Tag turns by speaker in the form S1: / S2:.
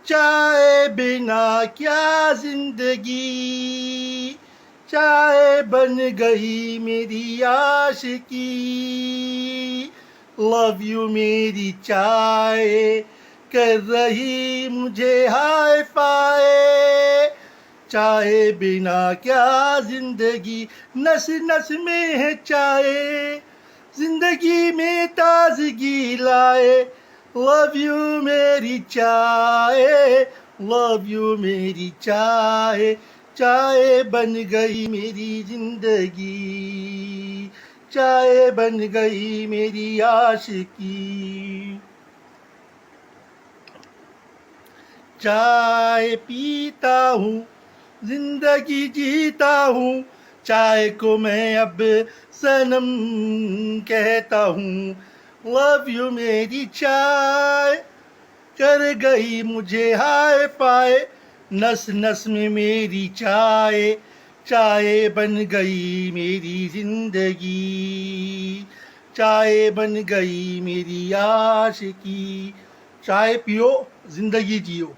S1: चाय बिना क्या जिंदगी, चाय बन गई मेरी आशिकी। लव यू मेरी चाय कर रही मुझे हाय फाय। चाय बिना क्या जिंदगी, नस नस में है चाय, जिंदगी में ताजगी लाए। लव यू मेरी चाय, लव यू मेरी चाय, चाय बन गई मेरी जिंदगी, चाय बन गई मेरी आशिकी। चाय पीता हूँ, जिंदगी जीता हूँ, चाय को मैं अब सनम कहता हूँ। लव यू मेरी चाय कर गई मुझे हाय फाय। नस नस में मेरी चाय, चाय बन गई मेरी जिंदगी, चाय बन गई मेरी आशिकी। चाय पियो, जिंदगी जियो।